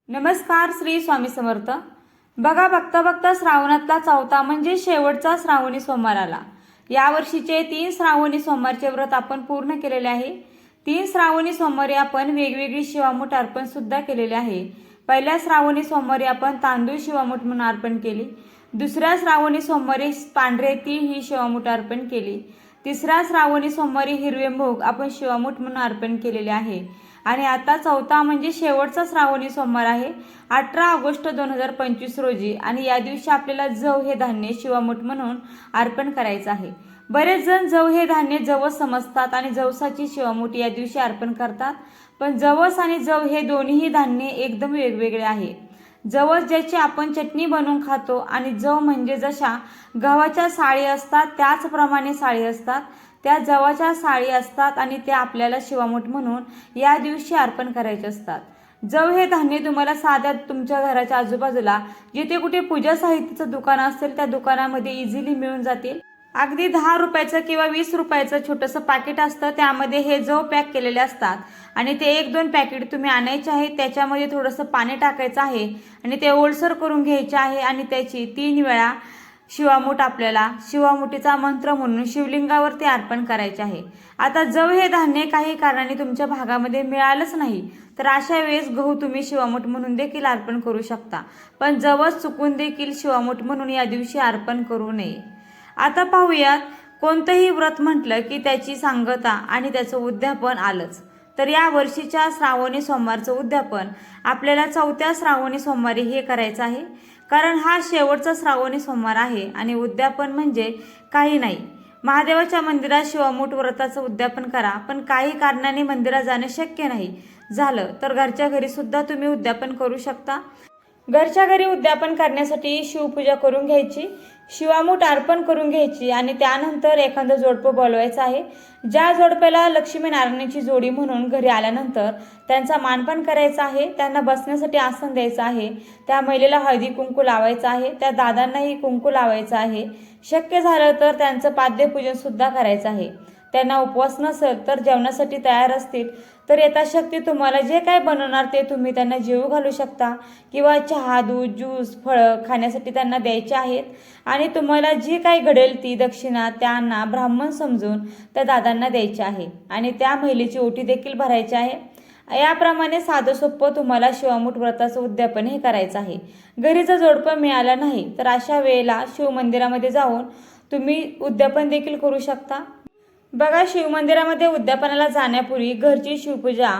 नमस्कार. श्री स्वामी समर्थ. बघा, बघता बघता श्रावणातला चौथा म्हणजे शेवटचा श्रावणी सोमवार आला. या वर्षीचे 3 श्रावणी सोमवारचे व्रत आपण पूर्ण केलेले आहे. 3 श्रावणी सोमवारी आपण वेगवेगळी शिवामूठ अर्पण सुद्धा केलेले आहे. पहिल्या श्रावणी सोमवारी आपण तांदूळ शिवामूठ म्हणून अर्पण केली. दुसऱ्या श्रावणी सोमवारी पांढरे तीळ ही शिवामूठ अर्पण केली. तिसऱ्या श्रावणी सोमवारी हिरवे मूग आपण शिवामूठ म्हणून अर्पण केलेले आहे. आणि आता चौथा म्हणजे शेवटचा श्रावणी सोमवार आहे 18 ऑगस्ट 2025 रोजी. आणि या दिवशी आपल्याला जव हे धान्य शिवामूठ म्हणून अर्पण करायचं आहे. बरेच जण जव हे धान्य जवस समजतात आणि जवसाची शिवामूठ या दिवशी अर्पण करतात. पण जवस आणि जव हे दोन्ही धान्य एकदम वेगवेगळे आहे. जवस ज्याची आपण चटणी बनवून खातो आणि जव म्हणजे जशा गव्हाच्या साळी असतात त्याचप्रमाणे साळी असतात, त्या जवाच्या साळी असतात आणि त्या आपल्याला शिवामूठ म्हणून या दिवशी अर्पण करायचे असतात. जव हे धान्य तुम्हाला साध्या तुमच्या घराच्या आजूबाजूला जिथे कुठे पूजा साहित्याचं दुकान असेल त्या दुकानामध्ये इझिली मिळून जातील. अगदी 10 रुपयाचं किंवा 20 रुपयाचं छोटंसं पॅकेट असतं, त्यामध्ये हे जव पॅक केलेले असतात. आणि ते 1-2 पॅकेट तुम्ही आणायचे आहे. त्याच्यामध्ये थोडंसं पाणी टाकायचं आहे आणि ते ओलसर करून घ्यायचे आहे आणि त्याची 3 वेळा शिवामूठ आपल्याला शिवामुठीचा मंत्र म्हणून शिवलिंगावरती अर्पण करायचे आहे. आता जव हे धान्य काही कारणाने तुमच्या भागामध्ये मिळालंच नाही तर अशा वेळेस गहू तुम्ही शिवामूठ म्हणून देखील अर्पण करू शकता. पण जवस चुकून देखील शिवामूठ म्हणून या दिवशी अर्पण करू नये. आता पाहूयात, कोणतंही व्रत म्हटलं की त्याची सांगता आणि त्याचं उद्यापन आलंच. तर या वर्षीच्या श्रावणी सोमवारचं उद्यापन आपल्याला चौथ्या श्रावणी सोमवारी हे करायचं आहे. कारण हा शेवटचा श्रावणी सोमवार आहे आणि उद्यापन म्हणजे काही नाही. महादेवाच्या मंदिरात शिवामूठ व्रताचं उद्यापन करा. पण काही कारणाने मंदिरात जाणं शक्य नाही झालं तर घरच्या घरी सुद्धा तुम्ही उद्यापन करू शकता. घरच्या घरी उद्यापन करण्यासाठी शिवपूजा करून घ्यायची, शिवामूठ अर्पण करून घ्यायची आणि त्यानंतर एखादं जोडपं बोलवायचं आहे. ज्या जोडप्याला लक्ष्मीनारायणाची जोडी म्हणून घरी आल्यानंतर त्यांचा मानपान करायचा आहे, त्यांना बसण्यासाठी आसन द्यायचं आहे, त्या महिलेला हळदी कुंकू लावायचं आहे, त्या दादांनाही कुंकू लावायचं आहे. शक्य झालं तर त्यांचं पाद्यपूजन सुद्धा करायचं आहे. त्यांना उपवास नसेल तर जेवणासाठी तयार असतील तर यथाशक्ती तुम्हाला जे काय बनवणार ते तुम्ही त्यांना जेवू घालू शकता किंवा चहा, दूध, ज्यूस, फळं खाण्यासाठी त्यांना द्यायचे आहेत. आणि तुम्हाला जी काही घडेल ती दक्षिणा त्यांना ब्राह्मण समजून त्या दादांना द्यायची आहे आणि त्या महिलेची ओटी देखील भरायची आहे. याप्रमाणे साधं सोपं तुम्हाला शिवामूठ व्रताचं उद्यापन हे करायचं आहे. घरी जर जोडपं मिळालं नाही तर अशा वेळेला शिवमंदिरामध्ये जाऊन तुम्ही उद्यापन देखील करू शकता. बघा, शिवमंदिरामध्ये उद्यापनाला जाण्यापूर्वी घरची शिवपूजा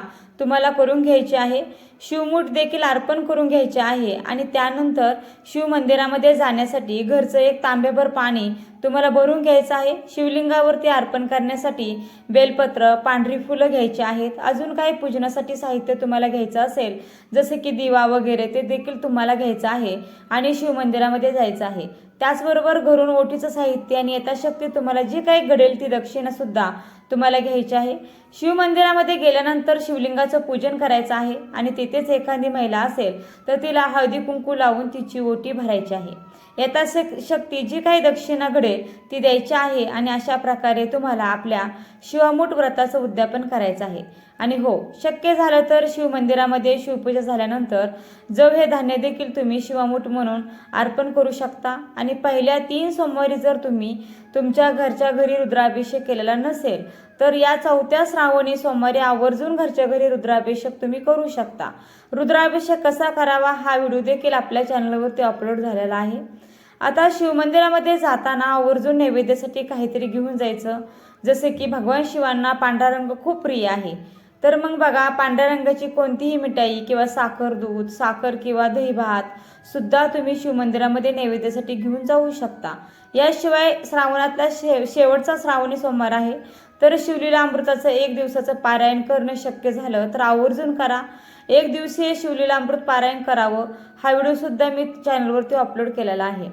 तुम्हाला करून घ्यायची आहे, शिवमूठ देखील अर्पण करून घ्यायचे आहे. आणि त्यानंतर शिवमंदिरामध्ये जाण्यासाठी घरचं 1 तांब्याभर पाणी तुम्हाला भरून घ्यायचं आहे. शिवलिंगावरती अर्पण करण्यासाठी बेलपत्र, पांढरी फुलं घ्यायची आहेत. अजून काही पूजनासाठी साहित्य तुम्हाला घ्यायचं असेल जसे की दिवा वगैरे ते देखील तुम्हाला घ्यायचं आहे आणि शिवमंदिरामध्ये जायचं आहे. त्याचबरोबर घरून ओटीचं साहित्य आणि यथाशक्ती तुम्हाला जी काही घडेल ती दक्षिणा सुद्धा तुम्हाला घ्यायची आहे. शिवमंदिरामध्ये गेल्यानंतर शिवलिंगाचं पूजन करायचं आहे आणि तिथेच एखादी महिला असेल तर तिला हळदी कुंकू लावून तिची ओटी भरायची आहे. यथाशक्ती जी काही दक्षिणा घडेल ती द्यायची आहे आणि अशा प्रकारे तुम्हाला आपल्या शिवामूठ व्रताचं उद्यापन करायचं आहे. आणि हो, शक्य झालं तर शिवमंदिरामध्ये शिवपूजा झाल्यानंतर जव हे धान्य देखील तुम्ही शिवामूठ म्हणून अर्पण करू शकता. आणि पहिल्या 3 सोमवारी जर तुम्ही तुमच्या घरच्या घरी रुद्राभिषेक केलेला नसेल तर या चौथ्या श्रावणी सोमवारी आवर्जून घरच्या घरी रुद्राभिषेक तुम्ही करू शकता. रुद्राभिषेक कसा करावा हा व्हिडिओ देखील आपल्या चॅनलवरती अपलोड झालेला आहे. आता शिवमंदिरामध्ये जाताना आवर्जून नैवेद्यासाठी काहीतरी घेऊन जायचं. जसे की भगवान शिवांना पांढरा रंग खूप प्रिय आहे. तर मग बघा, पांढऱ्या रंगाची कोणतीही मिठाई किंवा साखर, दूध, साखर किंवा दही भात सुद्धा तुम्ही शिवमंदिरामध्ये नैवेद्यासाठी घेऊन जाऊ शकता. याशिवाय श्रावणातला शेवटचा श्रावणी सोमवार आहे तर शिवलीला अमृताचं 1 दिवसाचं पारायण करणं शक्य झालं तर आवर्जून करा. 1 दिवसीय शिवलीला अमृत पारायण करावं. हा व्हिडिओ सुद्धा मी चॅनलवरती अपलोड केलेला आहे.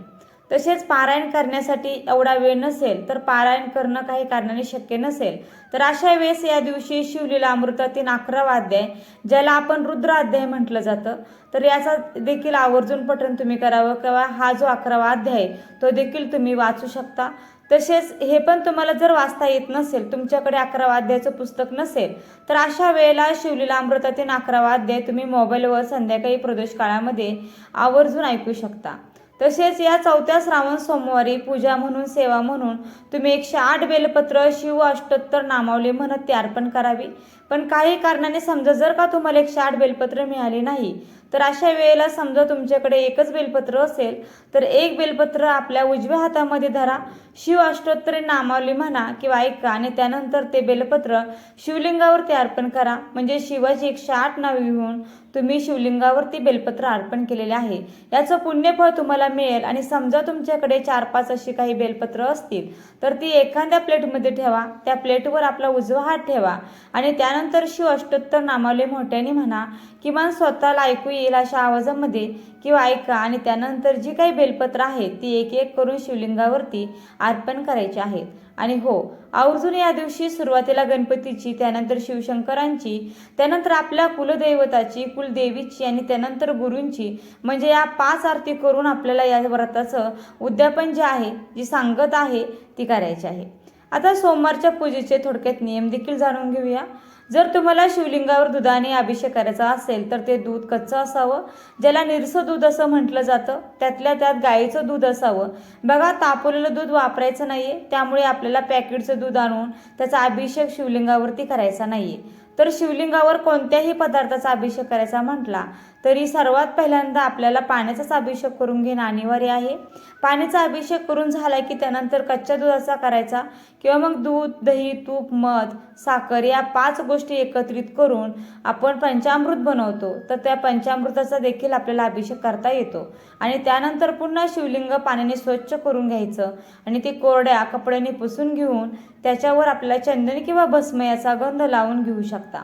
तसेच पारायण करण्यासाठी एवढा वेळ नसेल तर पारायण करणं काही कारणाने शक्य नसेल तर अशा वेळेस या दिवशी शिवलीला अमृतातील 11वा अध्याय ज्याला आपण रुद्र अध्याय म्हटलं जातं तर याचा देखील आवर्जून पठण तुम्ही करावं किंवा हा जो 11वा अध्याय तो देखील तुम्ही वाचू शकता. तसेच हे पण तुम्हाला जर वाचता येत नसेल, तुमच्याकडे 11वा अध्यायाचं पुस्तक नसेल, तर अशा वेळेला शिवलीला अमृतातील 11वा अध्याय तुम्ही मोबाईलवर संध्याकाळी प्रदोष काळामध्ये आवर्जून ऐकू शकता. तसेच या 4थ्या श्रावण सोमवारी पूजा म्हणून, सेवा म्हणून तुम्ही 108 बेलपत्र शिव अष्टोत्तर नामावली म्हणत ते अर्पण करावी. पण काही कारणाने समजा जर का तुम्हाला 108 बेलपत्र मिळाले नाही, तर अशा वेळेला समजा तुमच्याकडे एकच बेलपत्र असेल, तर एक बेलपत्र आपल्या उजव्या हातामध्ये धरा, शिव अष्टोत्तर नामावली म्हणा किंवा ऐका आणि त्यानंतर ते बेलपत्र शिवलिंगावरती अर्पण करा. म्हणजे शिवाची 108 नावे घेऊन तुम्ही शिवलिंगावरती बेलपत्र अर्पण केलेले आहे, याचं पुण्यफळ तुम्हाला मिळेल. आणि समजा तुमच्याकडे 4-5 अशी काही बेलपत्र असतील, तर ती एखाद्या प्लेटमध्ये ठेवा, त्या प्लेटवर आपला उजवा हात ठेवा आणि त्यानंतर शिव अष्टोत्तर नामावली मोठ्याने म्हणा, किमान स्वतःला ऐकू येईल अशा आवाजामध्ये किंवा ऐका आणि त्यानंतर जी काही बेलपत्र आहेत ती एक एक करून शिवलिंगावरती अर्पण करायची आहेत. आणि हो, आवर्जून या दिवशी सुरुवातीला गणपतीची, त्यानंतर शिवशंकरांची, त्यानंतर आपल्या कुलदैवताची, कुलदेवीची आणि त्यानंतर गुरूंची, म्हणजे या 5 आरती करून आपल्याला या व्रताचं उद्यापन जे आहे, जी सांगत आहे ती करायची आहे. आता सोमवारच्या पूजेचे थोडक्यात नियम देखील जाणून घेऊया. जर तुम्हाला शिवलिंगावर दुधाने अभिषेक करायचा असेल, तर ते दूध कच्चं असावं, ज्याला निरसं दूध असं म्हटलं जातं. त्यातल्या त्यात गाईचं दूध असावं. बघा, तापवलेलं दूध वापरायचं नाहीये, त्यामुळे आपल्याला पॅकेटचं दूध आणून त्याचा अभिषेक शिवलिंगावरती करायचा नाहीये. तर शिवलिंगावर कोणत्याही पदार्थाचा अभिषेक करायचा म्हटला तरी सर्वात पहिल्यांदा आपल्याला पाण्याचाच अभिषेक करून घेणं अनिवार्य आहे. पाण्याचा अभिषेक करून झाला की त्यानंतर कच्च्या दुधाचा करायचा किंवा मग दूध, दही, तूप, मध, साखर या 5 गोष्टी एकत्रित करून आपण पंचामृत बनवतो. तर त्या पंचामृताचा देखील आपल्याला अभिषेक करता येतो. आणि त्यानंतर पुन्हा शिवलिंग पाण्याने स्वच्छ करून घ्यायचं आणि ते कोरड्या कपड्याने पुसून घेऊन त्याच्यावर आपल्याला चंदन किंवा भस्म याचा गंध लावून घेऊ शकता.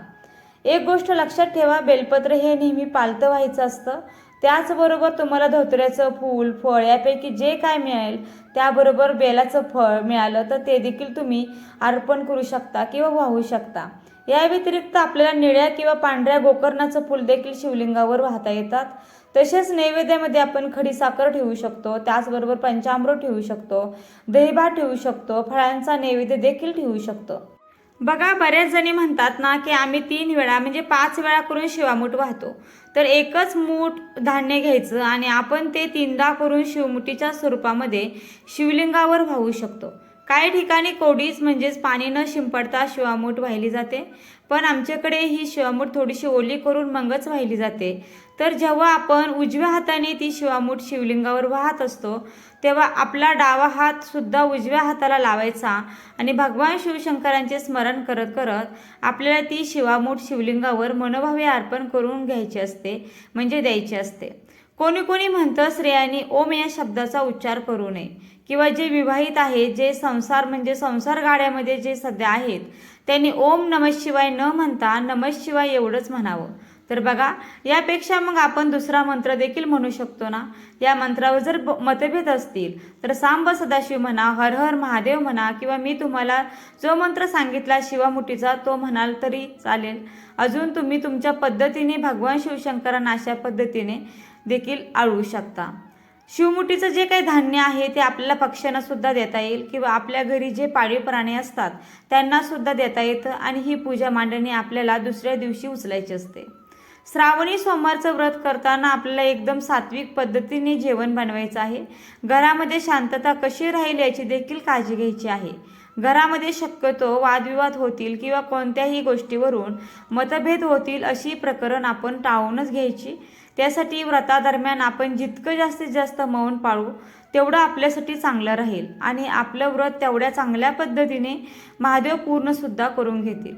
एक गोष्ट लक्षात ठेवा, बेलपत्र हे नेहमी पालतं व्हायचं असतं. त्याचबरोबर तुम्हाला धोत्र्याचं फूल, फळ यापैकी जे काय मिळेल, त्याबरोबर बेलाचं फळ मिळालं तर ते देखील तुम्ही अर्पण करू शकता किंवा वाहू शकता. या व्यतिरिक्त आपल्याला निळ्या किंवा पांढऱ्या गोकर्णाचं फूल देखील शिवलिंगावर वाहता येतात. तसेच नैवेद्यामध्ये आपण खडीसाखर ठेवू शकतो, त्याचबरोबर पंचामृत ठेवू शकतो, दहीभात ठेवू शकतो, फळांचा नैवेद्य देखील ठेवू शकतो. बघा, बऱ्याच जणी म्हणतात ना की आम्ही 3 वेळा म्हणजे 5 वेळा करून शिवामूठ वाहतो. तर एकच मूठ धान्य घ्यायचं आणि आपण ते 3दा करून शिवमुठीच्या स्वरूपामध्ये शिवलिंगावर वाहू शकतो. काही ठिकाणी कोडीच म्हणजेच पाणी न शिंपडता शिवामूठ वाहिली जाते, पण आमच्याकडे ही शिवामूठ थोडीशी ओली करून मगच वाहिली जाते. तर जेव्हा आपण उजव्या हाताने ती शिवामूठ शिवलिंगावर वाहत असतो, तेव्हा आपला डावा हात सुद्धा उजव्या हाताला लावायचा आणि भगवान शिवशंकरांचे स्मरण करत करत आपल्याला ती शिवामूठ शिवलिंगावर मनोभावे अर्पण करून घ्यायची असते, म्हणजे द्यायची असते. कोणी कोणी म्हणतं स्त्रियांनी ओम या शब्दाचा उच्चार करू नये किंवा जे विवाहित आहेत, जे संसार गाड्यामध्ये जे सध्या आहेत, त्यांनी ओम नमः शिवाय न म्हणता नमः शिवाय एवढंच म्हणावं. तर बघा, यापेक्षा मग आपण दुसरा मंत्र देखील म्हणू शकतो ना. या मंत्रावर जर मतभेद असतील तर सांब सदाशिव म्हणा, हर हर महादेव म्हणा किंवा मी तुम्हाला जो मंत्र सांगितला शिवामुठीचा तो म्हणाल तरी चालेल. अजून तुम्ही तुमच्या पद्धतीने भगवान शिवशंकरांना अशा पद्धतीने देखील आळवू शकता. शिवमुठीचं जे काही धान्य आहे ते आपल्याला पक्ष्यांना सुद्धा देता येईल किंवा आपल्या घरी जे पाळीव प्राणी असतात त्यांना सुद्धा देता येतं आणि ही पूजा मांडणी आपल्याला दुसऱ्या दिवशी उचलायची असते. श्रावणी सोमवारचं व्रत करताना आपल्याला एकदम सात्विक पद्धतीने जेवण बनवायचं आहे. घरामध्ये शांतता कशी राहील याची देखील काळजी घ्यायची आहे. घरामध्ये शक्यतो वादविवाद होतील किंवा कोणत्याही गोष्टीवरून मतभेद होतील अशी प्रकरण आपण टाळूनच घ्यायची. त्यासाठी व्रतादरम्यान आपण जितकं जास्तीत जास्त मौन पाळू तेवढं आपल्यासाठी चांगलं राहील आणि आपलं व्रत तेवढ्या चांगल्या पद्धतीने महादेव पूर्णसुद्धा करून घेतील.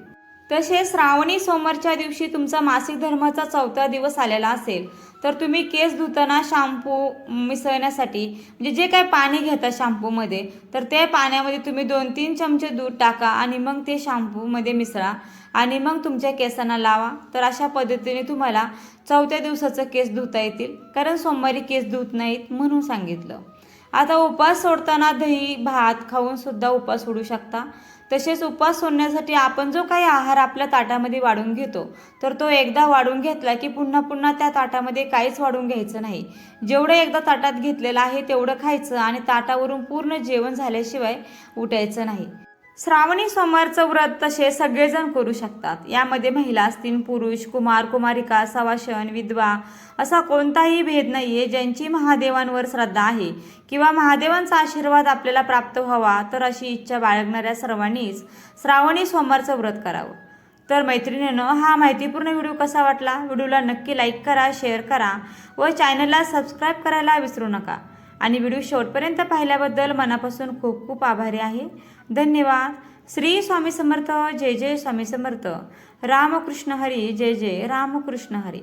तसेच श्रावणी सोमवारच्या दिवशी तुमचा मासिक धर्माचा 4था दिवस आलेला असेल तर तुम्ही केस धुताना शॅम्पू मिसळण्यासाठी म्हणजे जे काही पाणी घेता शॅम्पूमध्ये, तर त्या पाण्यामध्ये तुम्ही 2-3 चमचे दूध टाका आणि मग ते शॅम्पूमध्ये मिसळा आणि मग तुमच्या केसांना लावा. तर अशा पद्धतीने तुम्हाला 4थ्या दिवसाचं केस धुता येतील, कारण सोमवारी केस धुत नाहीत म्हणून सांगितलं. आता उपवास सोडताना दही भात खाऊन सुद्धा उपवास सोडू शकता. तसेच उपवास सोडण्यासाठी आपण जो काही आहार आपल्या ताटामध्ये वाढून घेतो तर तो एकदा वाढून घेतला की पुन्हा पुन्हा त्या ताटामध्ये काहीच वाढून घ्यायचं नाही. जेवढं एकदा ताटात घेतलेलं आहे तेवढं खायचं आणि ताटावरून पूर्ण जेवण झाल्याशिवाय उठायचं नाही. श्रावणी सोमवारचं व्रत तसे सगळेजण करू शकतात. यामध्ये महिला असतील, पुरुष, कुमार, कुमारिका, सवाशण, विधवा असा कोणताही भेद नाहीये. ज्यांची महादेवांवर श्रद्धा आहे किंवा महादेवांचा आशीर्वाद आपल्याला प्राप्त व्हावा तर अशी इच्छा बाळगणाऱ्या सर्वांनीच श्रावणी सोमवारचं व्रत करावं. तर मैत्रिणींनो, हा माहितीपूर्ण व्हिडिओ कसा वाटला? व्हिडिओला नक्की लाईक करा, शेअर करा व चॅनलला सबस्क्राईब करायला विसरू नका. आणि व्हिडिओ शेवटपर्यंत पाहिल्याबद्दल मनापासून खूप खूप आभारी आहे. धन्यवाद. श्री स्वामी समर्थ. जय जय स्वामी समर्थ. रामकृष्ण हरी. जय जय रामकृष्ण हरी.